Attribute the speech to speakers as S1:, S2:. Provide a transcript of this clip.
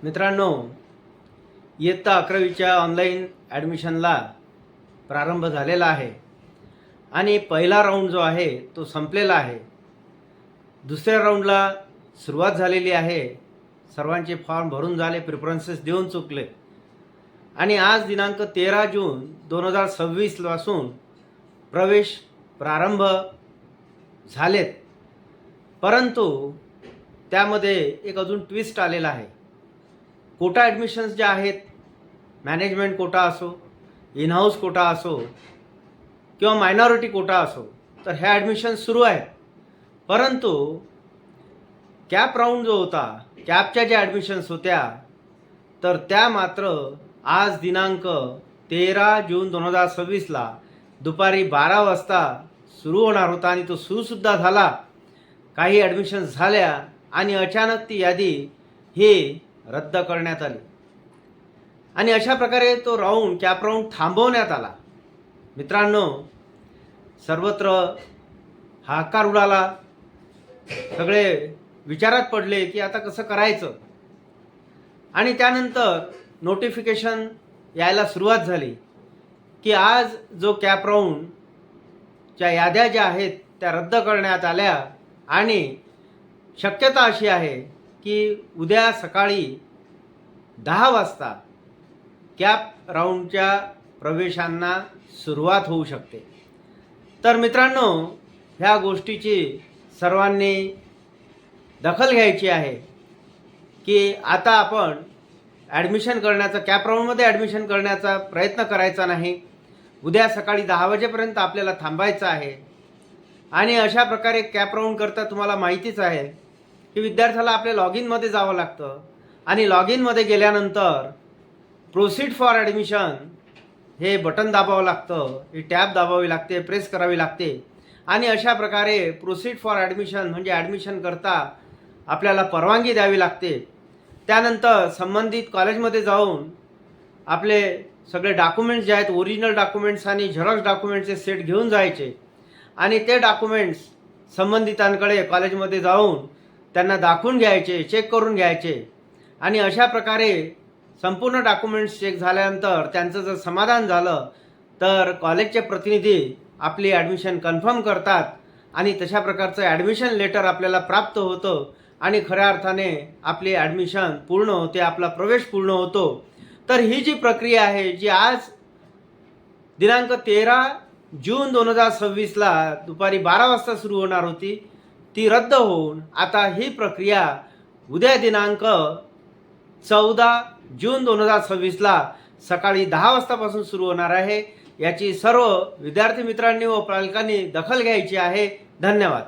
S1: मित्रांनो, इयत्ता 11वीच्या ऑनलाईन ॲडमिशनला प्रारंभ झालेला आहे आणि पहिला राऊंड जो आहे तो संपलेला आहे. दुसऱ्या राऊंडला सुरुवात झालेली आहे. सर्वांचे फॉर्म भरून झाले, प्रिफरन्सेस देऊन चुकले आणि आज दिनांक 13 जून 2026 पासून प्रवेश प्रारंभ झालेत. परंतु त्यामध्ये एक अजून ट्विस्ट आलेला आहे. कोटा ॲडमिशन्स जे आहेत, मॅनेजमेंट कोटा असो, इन हाऊस कोटा असो किंवा मायनॉरिटी कोटा असो, तर ह्या ॲडमिशन्स सुरू आहेत. परंतु कॅप राऊंड जो होता, कॅपच्या ज्या ॲडमिशन्स होत्या, तर त्या मात्र आज दिनांक 13 जून 2026ला दुपारी 12 वाजता सुरू होणार होता आणि तो सुरूसुद्धा झाला. काही ॲडमिशन्स झाल्या आणि अचानक ती यादी ही रद्द करण्यात आली आणि अशा प्रकारे तो राऊंड, कॅप राऊंड थांबवण्यात आला. मित्रांनो, सर्वत्र हाहाकार उडाला. सगळे विचारात पडले की आता कसं करायचं. आणि त्यानंतर नोटिफिकेशन यायला सुरुवात झाली की आज जो कॅप राऊंडच्या याद्या ज्या आहेत त्या रद्द करण्यात आल्या आणि शक्यता अशी आहे की उद्या सकाळी 10 वाजता कॅप राऊंडच्या प्रवेशांना सुरुवात होऊ शकते. तर मित्रांनो, ह्या गोष्टीची सर्वांनी दखल घ्यायची आहे की आता आपण ॲडमिशन करण्याचा, कॅप राऊंडमध्ये ॲडमिशन करण्याचा प्रयत्न करायचा नाही. उद्या सकाळी 10 वाजेपर्यंत आपल्याला थांबायचं आहे. आणि अशा प्रकारे कॅप राऊंड करता तुम्हाला माहितीच आहे की विद्यार्थ्याला आपल्या लॉग इनमध्ये जावं लागतं आणि लॉग इनमध्ये गेल्यानंतर प्रोसीड फॉर ॲडमिशन हे बटन दाबावं लागतं, ही टॅब दाबावी लागते, प्रेस करावी लागते. आणि अशा प्रकारे प्रोसीड फॉर ॲडमिशन म्हणजे ॲडमिशन करता आपल्याला परवानगी द्यावी लागते. त्यानंतर संबंधित कॉलेजमध्ये जाऊन आपले सगळे डॉक्युमेंट्स जे आहेत, ओरिजिनल डॉक्युमेंट्स आणि झेरॉक्स डॉक्युमेंट्सचे सेट घेऊन जायचे आणि ते डॉक्युमेंट्स संबंधितांकडे कॉलेजमध्ये जाऊन त्यांना दाखवून घ्यायचे, चेक करून घ्यायचे. आणि अशा प्रकारे संपूर्ण डॉक्युमेंट्स चेक झाल्यानंतर त्यांचं जर समाधान झालं तर कॉलेजचे प्रतिनिधी आपली ॲडमिशन कन्फर्म करतात आणि तशा प्रकारचं ॲडमिशन लेटर आपल्याला प्राप्त होतं आणि खऱ्या अर्थाने आपली ॲडमिशन पूर्ण होते, आपला प्रवेश पूर्ण होतो. तर ही जी प्रक्रिया आहे, जी आज दिनांक 13 जून 2026ला दुपारी 12 वाजता सुरू होणार होती, ती रद्द होऊन आता ही प्रक्रिया उद्या दिनांक 14 जून 2026ला सकाळी 10 वाजतापासून सुरू होणार आहे. याची सर्व विद्यार्थी मित्रांनी व पालकांनी दखल घ्यायची आहे. धन्यवाद.